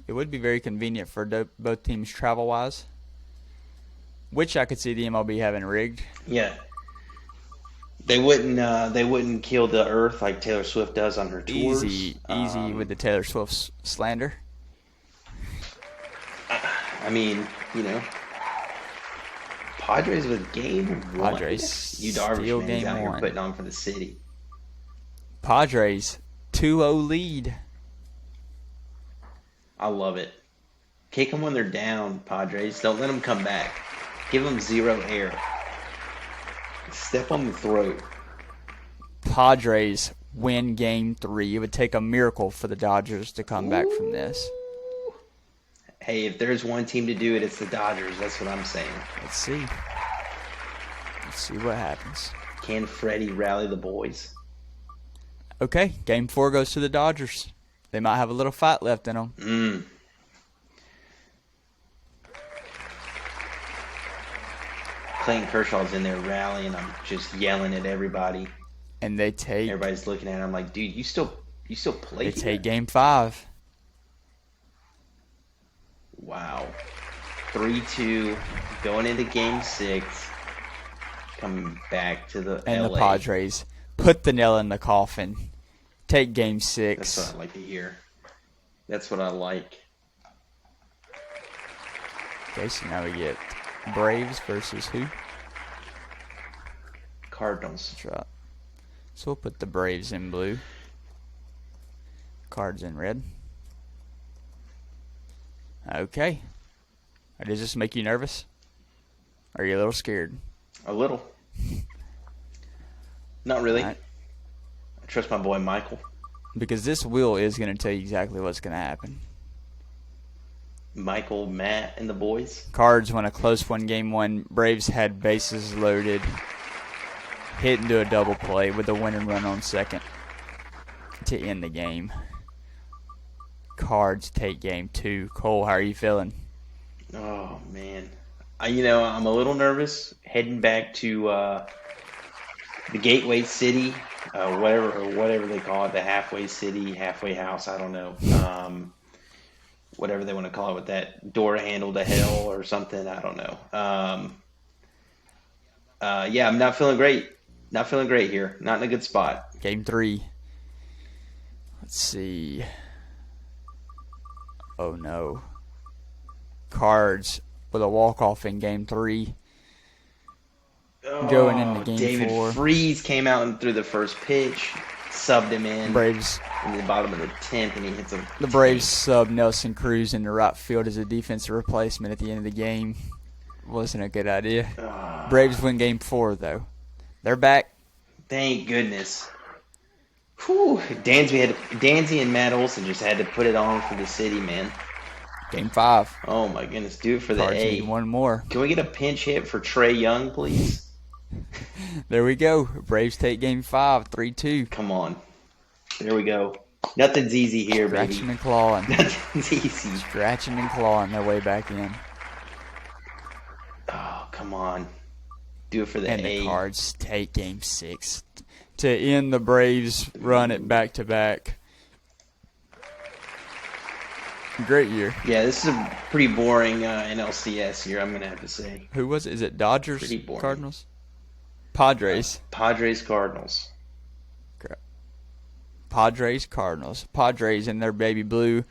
It would be very convenient for both teams travel-wise, which I could see the MLB having rigged. Yeah, they wouldn't kill the earth like Taylor Swift does on her tours. Easy with the Taylor Swift slander. I mean, Padres with game 1. Padres you Darvish steal fans game out here 1. putting on for the city. Padres 2-0 lead. I love it. Kick them when they're down, Padres. Don't let them come back. Give them 0 air. Step on the throat. Padres win game 3. It would take a miracle for the Dodgers to come back from this. Hey, if there's one team to do it, it's the Dodgers. That's what I'm saying. Let's see. Let's see what happens. Can Freddie rally the boys? Okay, game 4 goes to the Dodgers. They might have a little fight left in them. Clayton Kershaw's in there rallying. I'm just yelling at everybody. And they take. Everybody's looking at him like, dude, you still play. They take game 5. Wow. 3-2, going into game 6. Coming back to the And LA. the Padres put the nail in the coffin. Take game 6. That's what I like to hear. That's what I like. Okay, so now we get Braves versus who? Cardinals. That's right. So we'll put the Braves in blue. Cards in red. Okay. Does this make you nervous? Are you a little scared? A little. Not really. Right. I trust my boy Michael. Because this wheel is going to tell you exactly what's going to happen. Michael, Matt, and the boys. Cards won a close one, game 1. Braves had bases loaded. Hit into a double play with a winning run on second to end the game. Cards take game 2. Cole, how are you feeling? Oh, man. I'm a little nervous heading back to the Gateway City, whatever they call it, the halfway city, halfway house, I don't know. Whatever they want to call it with that door handle to hell or something, I don't know. Yeah, I'm not feeling great. Not feeling great here. Not in a good spot. Game 3. Let's see. Oh, no. Cards with a walk-off in game 3. Going into game David 4. Freese came out and threw the first pitch, subbed him in. Braves in the bottom of the 10th, and he hits a The Braves sub Nelson Cruz into right field as a defensive replacement at the end of the game. Wasn't a good idea. Braves win Game 4, though. They're back. Thank goodness. Whew. Dansby and Matt Olson just had to put it on for the city, man. Game 5. Oh, my goodness. Do it for the Cards A. need one more. Can we get a pinch hit for Trey Young, please? There we go. Braves take Game 5, 3-2. Come on. There we go. Nothing's easy here, baby. Scratching and clawing. Nothing's easy. Scratching and clawing their way back in. Oh, come on. Do it for the And A. the Cards take Game 6 to end the Braves' run at back-to-back. Great year. Yeah, this is a pretty boring NLCS year, I'm going to have to say. Who was it? Is it Dodgers? Pretty boring. Cardinals? Padres. Padres, Cardinals. Padres, Cardinals. Padres in their baby blue.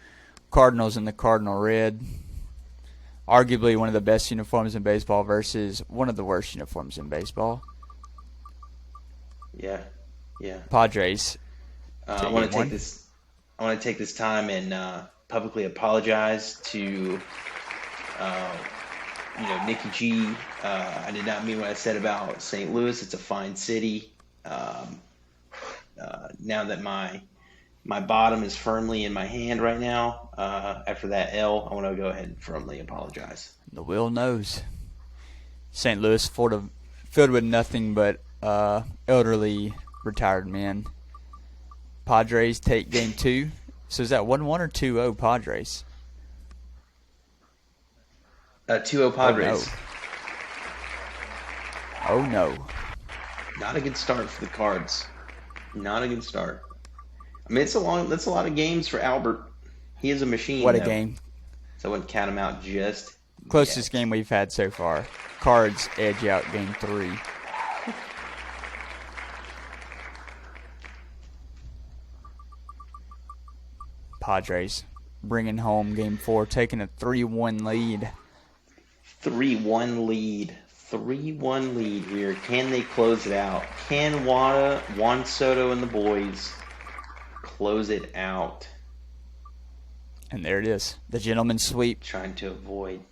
Cardinals in the cardinal red. Arguably one of the best uniforms in baseball versus one of the worst uniforms in baseball. Yeah. Padres. I want to take this time and publicly apologize to Nikki G. I did not mean what I said about St. Louis. It's a fine city. Now that my bottom is firmly in my hand right now, after that L, I want to go ahead and firmly apologize. The will knows. St. Louis filled with nothing but elderly retired men. Padres take Game 2. So is that 1-1 or 2-0 Padres? 2-0 Padres. Oh no. Not a good start for the Cards. Not a good start. I mean, that's a lot of games for Albert. He is a machine. What a though. game. So I wouldn't count him out just Closest yet. game we've had so far. Cards edge out Game 3. Padres bringing home Game 4, taking a 3-1 lead. 3-1 lead. 3-1 lead here. Can they close it out? Can Juan Soto and the boys close it out? And there it is. The gentleman's sweep. Trying to avoid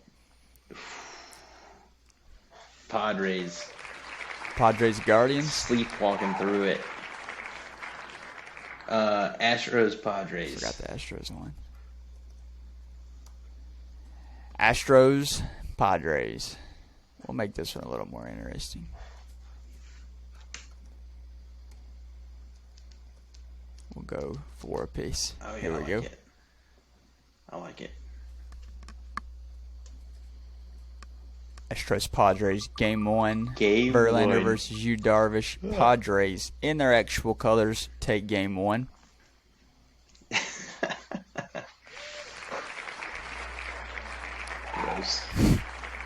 Padres Guardians. sleepwalking through it. Astros Padres. Forgot the Astros one. Astros Padres. We'll make this one a little more interesting. We'll go 4 apiece. Oh, yeah, Here we go. I like it. Astros Padres Game 1. Game Verlander 1. versus Yu Darvish. Padres in their actual colors take Game 1. Gross.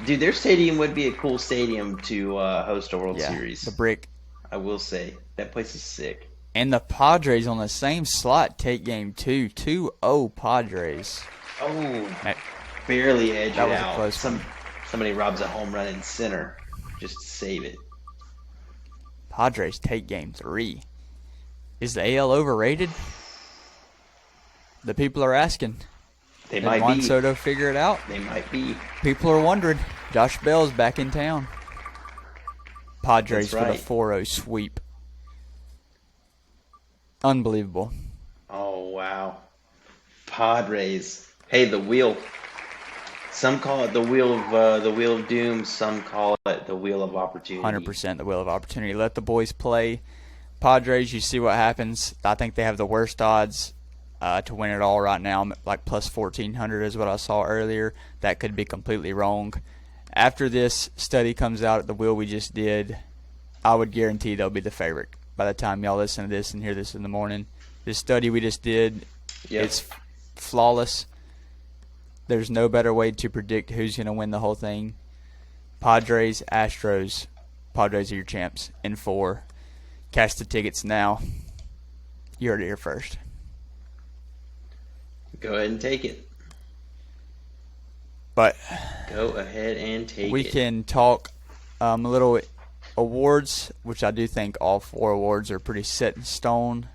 Dude, their stadium would be a cool stadium to host a World Series. The brick. I will say. That place is sick. And the Padres on the same slot take Game 2. 2-0 Padres. Oh, barely edge That it was a out. close one. Somebody robs a home run in center just to save it. Padres take Game 3. Is the AL overrated? The people are asking. They Did might Juan be. Soto figure it out? They might be. People are wondering. Josh Bell's back in town. Padres That's right. for the 4-0 sweep. Unbelievable. Oh, wow. Padres. Hey, the wheel. Some call it the wheel of doom. Some call it the wheel of opportunity. 100% the wheel of opportunity. Let the boys play. Padres, you see what happens. I think they have the worst odds to win it all right now. Like plus 1,400 is what I saw earlier. That could be completely wrong. After this study comes out at the wheel we just did, I would guarantee they'll be the favorite. By the time y'all listen to this and hear this in the morning, this study we just did, it's flawless. There's no better way to predict who's going to win the whole thing. Padres, Astros. Padres are your champs in 4. Cash the tickets now. You heard it here first. Go ahead and take it. But Go ahead and take we it. can talk a little awards, which I do think all 4 awards are pretty set in stone.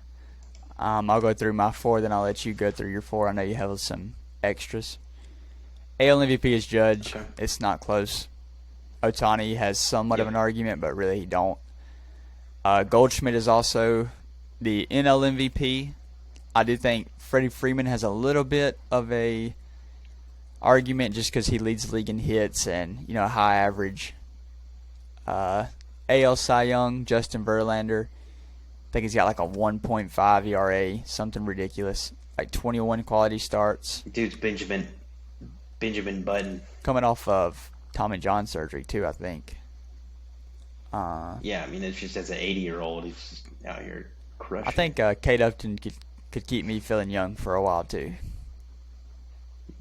I'll go through my 4, then I'll let you go through your 4. I know you have some extras. AL MVP is Judge. Okay. It's not close. Ohtani has somewhat of Yep. an argument, but really he don't. Goldschmidt is also the NL MVP. I do think Freddie Freeman has a little bit of a argument just because he leads the league in hits and, high average. AL Cy Young, Justin Verlander. I think he's got like a 1.5 ERA, something ridiculous. Like 21 quality starts. Dude's Benjamin Button. Coming off of Tommy John surgery, too, I think. Yeah, I mean, it's just as an 80-year-old, he's just out here crushing. I think Kate Upton could keep me feeling young for a while, too.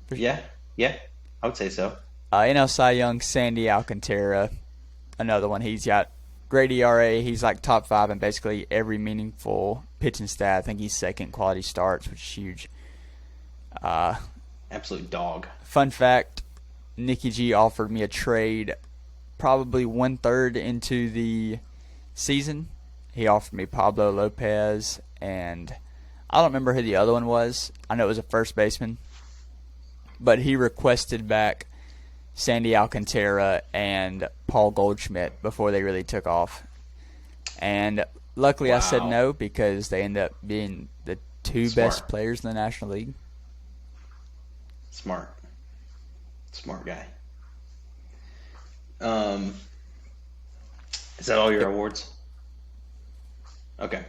Yeah, I would say so. NL Cy Young, Sandy Alcantara, another one. He's got great ERA. He's like top 5 in basically every meaningful pitching stat. I think he's second quality starts, which is huge. Absolute dog. Fun fact, Nikki G offered me a trade probably 1/3 into the season. He offered me Pablo Lopez, and I don't remember who the other one was. I know it was a first baseman. But he requested back Sandy Alcantara and Paul Goldschmidt before they really took off. And luckily I said no because they ended up being the 2 best players in the National League. Smart guy. Is that all your awards? Okay.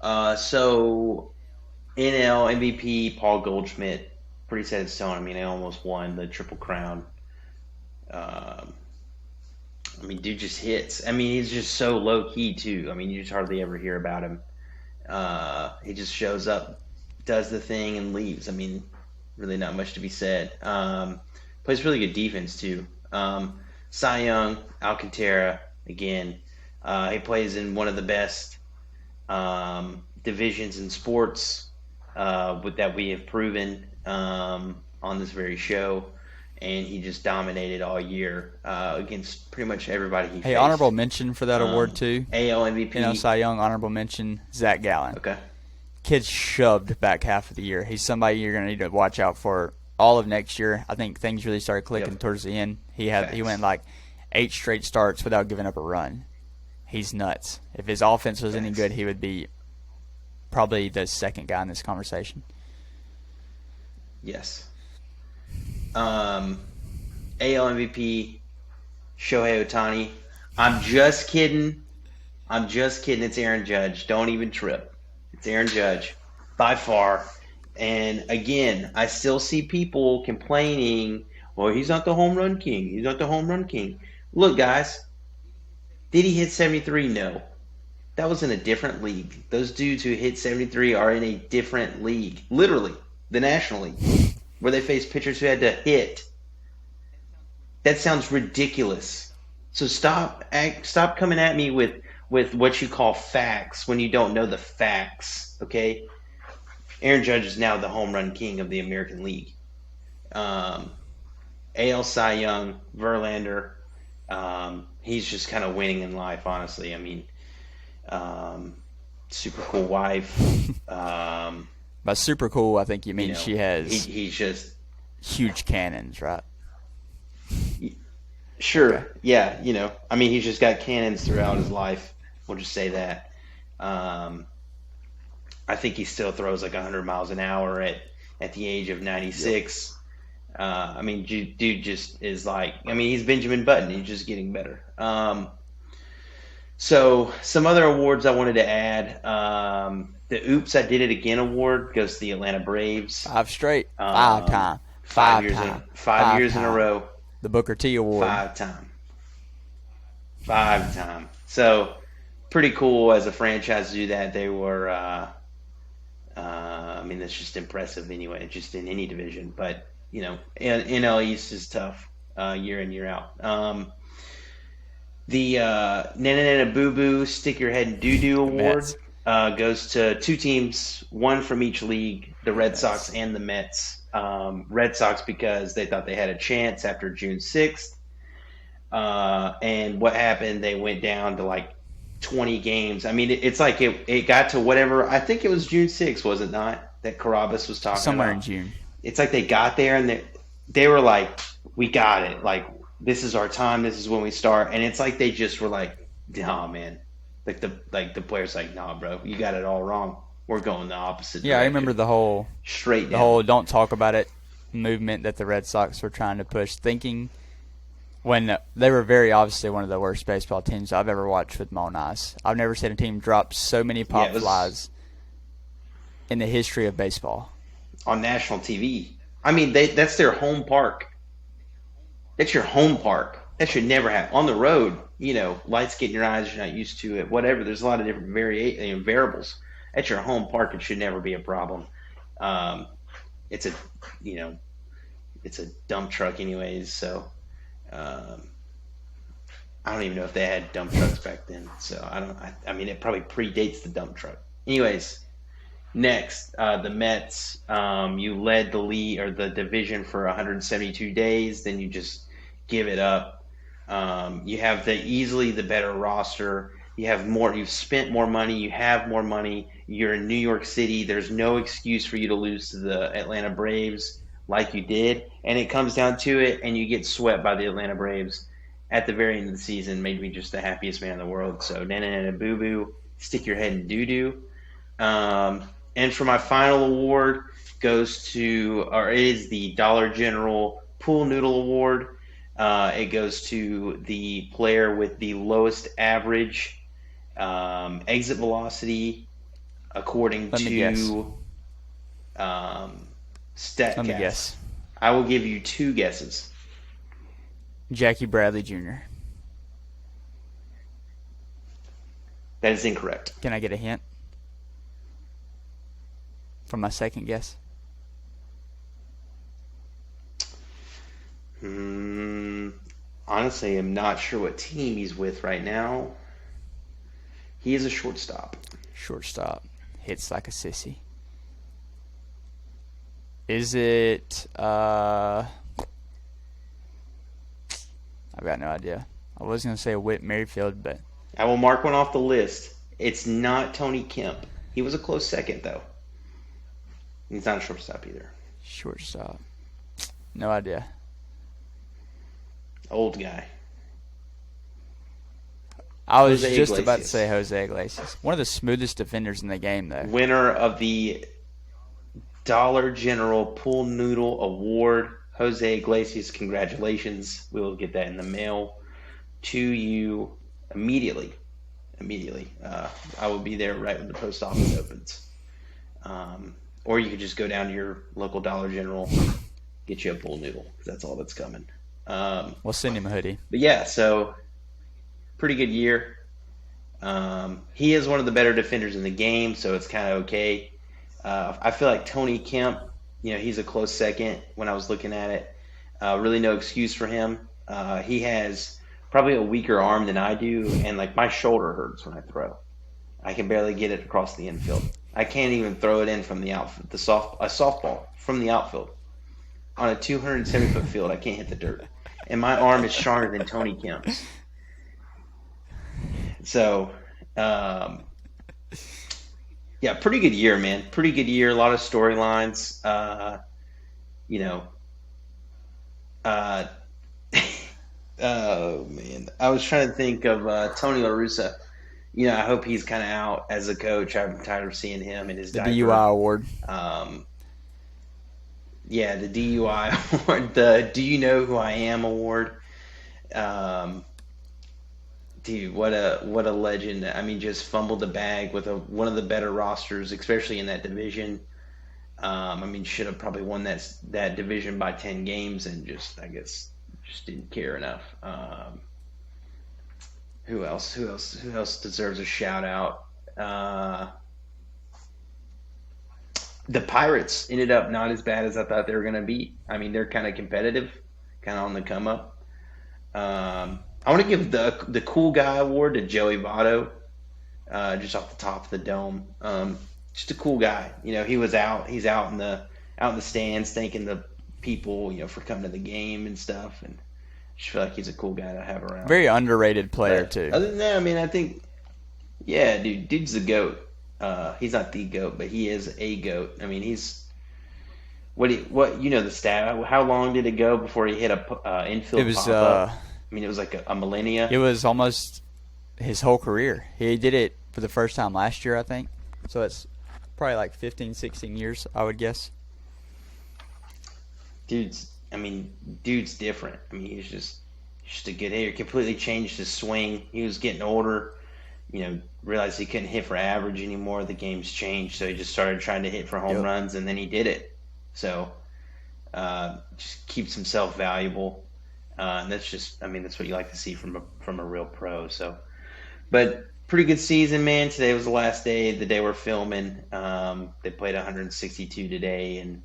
So NL MVP Paul Goldschmidt, pretty set in stone. I mean, he almost won the Triple Crown. I mean, dude just hits. I mean, he's just so low key too. I mean, you just hardly ever hear about him. He just shows up, does the thing, and leaves. I mean, really not much to be said. Plays really good defense too. Cy Young, Alcantara, again. He plays in one of the best divisions in sports that we have proven on this very show. And he just dominated all year against pretty much everybody he faced. Hey, honorable mention for that award too. AL MVP. Cy Young, honorable mention, Zach Gallen. Okay. Kid's shoved back half of the year. He's somebody you're going to need to watch out for all of next year. I think things really started clicking towards the end. He went like 8 straight starts without giving up a run. He's nuts. If his offense was any good, he would be probably the second guy in this conversation. Yes. AL MVP, Shohei Ohtani. I'm just kidding. It's Aaron Judge. Don't even trip. It's Aaron Judge, by far. And again, I still see people complaining, well, he's not the home run king. Look, guys, did he hit 73? No. That was in a different league. Those dudes who hit 73 are in a different league. Literally, the National League, where they face pitchers who had to hit. That sounds ridiculous. So stop coming at me with what you call facts when you don't know the facts, okay? Aaron Judge is now the home run king of the American League. AL Cy Young, Verlander, he's just kind of winning in life, honestly. I mean, super cool wife. By super cool, I think you mean she has he's just huge cannons, right? Sure. Okay. Yeah, I mean, he's just got cannons throughout his life. We'll just say that. I think he still throws like 100 miles an hour at the age of 96. Yep. I mean, dude just is like, I mean, he's Benjamin Button. He's just getting better. So some other awards I wanted to add. The Oops, I Did It Again award goes to the Atlanta Braves. 5 straight. 5 years in a row. The Booker T award. 5 time. So pretty cool as a franchise to do that. They were, I mean, that's just impressive anyway, just in any division. But, NL East is tough year in, year out. The Nana Nana Boo Boo Stick Your Head in Doo Doo award goes to 2 teams, one from each league, the Red Sox and the Mets. Red Sox because they thought they had a chance after June 6th. And what happened, they went down to like 20 games. I mean, it's like it got to whatever. I think it was June 6th, was it not? That Carabas was talking somewhere in about. June. It's like they got there and they were like, we got it. Like, this is our time. This is when we start. And it's like they just were like, nah, man. Like the players like, nah, bro, you got it all wrong. We're going the opposite Yeah, I direction. remember the whole Straight down. the whole "don't talk about it" movement that the Red Sox were trying to push, thinking when they were very obviously one of the worst baseball teams I've ever watched with my own eyes. I've never seen a team drop so many pop flies in the history of baseball. On national TV. I mean, that's their home park. That's your home park. That should never happen. On the road, lights get in your eyes, you're not used to it, whatever. There's a lot of different variables. At your home park, it should never be a problem. It's a, it's a dump truck anyways, so I don't even know if they had dump trucks back then. So I mean, it probably predates the dump truck. Anyways, next, the Mets. You led the league or the division for 172 days. Then you just give it up. You have easily the better roster. You have more. You've spent more money. You have more money. You're in New York City. There's no excuse for you to lose to the Atlanta Braves like you did. And it comes down to it, and you get swept by the Atlanta Braves at the very end of the season. Made me just the happiest man in the world. So, na boo boo, stick your head in doo doo. And for my final award is the Dollar General Pool Noodle Award. It goes to the player with the lowest average exit velocity according to StatCast. Let me guess. I will give you two guesses. Jackie Bradley Jr. That is incorrect. Can I get a hint for my second guess? Honestly, I'm not sure what team he's with right now. He is a shortstop. Shortstop. Hits like a sissy. Is it... I've got no idea. I was going to say Whit Merrifield, but... I will mark one off the list. It's not Tony Kemp. He was a close second, though. He's not a shortstop either. Shortstop. No idea. Old guy. I was Jose just Iglesias. about to say Jose Iglesias. One of the smoothest defenders in the game, though. Winner of the Dollar General Pool Noodle Award, Jose Iglesias. Congratulations. We will get that in the mail to you immediately. I will be there right when the post office opens. Or you could just go down to your local Dollar General, get you a pool noodle, because that's all that's coming. We'll send him a hoodie. But yeah, so pretty good year. He is one of the better defenders in the game, so it's kind of okay. I feel like Tony Kemp, he's a close second when I was looking at it. Really no excuse for him. He has probably a weaker arm than I do, and like my shoulder hurts when I throw. I can barely get it across the infield. I can't even throw it in from the outfield, a softball from the outfield. On a 270-foot field, I can't hit the dirt. And my arm is stronger than Tony Kemp's. So, yeah, pretty good year, man. Pretty good year. A lot of storylines. Oh, man. I was trying to think of Tony La Russa. I hope he's kind of out as a coach. I'm tired of seeing him in his The diaper. DUI award. Yeah, the DUI award, the Do You Know Who I Am award. Dude, what a legend. I mean, just fumbled the bag with one of the better rosters, especially in that division. I mean, should have probably won that division by 10 games and just didn't care enough. Who else deserves a shout out? The Pirates ended up not as bad as I thought they were going to be. I mean, they're kind of competitive, kind of on the come up. I want to give the cool guy award to Joey Votto, just off the top of the dome. Just a cool guy. He was out. He's out in the stands, thanking the people, for coming to the game and stuff. And I just feel like he's a cool guy to have around. Very underrated player, too. Other than that, I mean, I think Yeah, dude's the goat. He's not the goat, but he is a goat. I mean, he's what you know the stat. How long did it go before he hit a It infield was pop up? I mean, it was like a millennia. it was almost his whole career. He did it for the first time last year, I think. So it's probably like 15, 16 years, I would guess. Dude's different. I mean, he's just a good hitter. Completely changed his swing. He was getting older. Realized he couldn't hit for average anymore. The game's changed, so he just started trying to hit for home Yep. runs, and then he did it. So just keeps himself valuable, and that's what you like to see from a real pro. So, but pretty good season, man. Today was the last day, the day we're filming. They played 162 today, and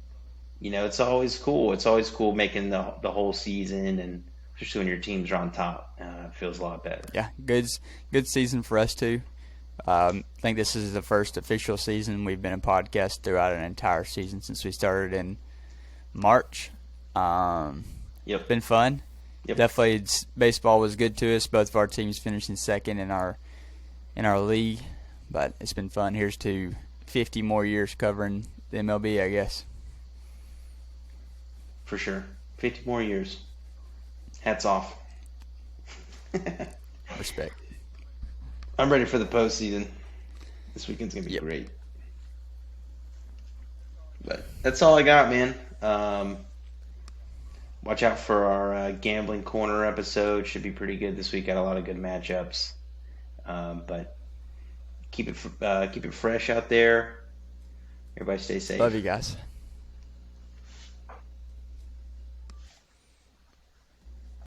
it's always cool. It's always cool making the whole season, and especially when your teams are on top, it feels a lot better. Yeah, good season for us too. I think this is the first official season we've been a podcast throughout an entire season since we started in March. Yep. Been fun. Yep. Definitely, baseball was good to us. Both of our teams finishing second in our league, but it's been fun. Here's to 50 more years covering the MLB, I guess. For sure. 50 more years. Hats off. Respect. I'm ready for the postseason. This weekend's going to be Yep. great. But that's all I got, man. Watch out for our gambling corner episode. Should be pretty good this week. Got a lot of good matchups. But keep it fresh out there. Everybody stay safe. Love you guys.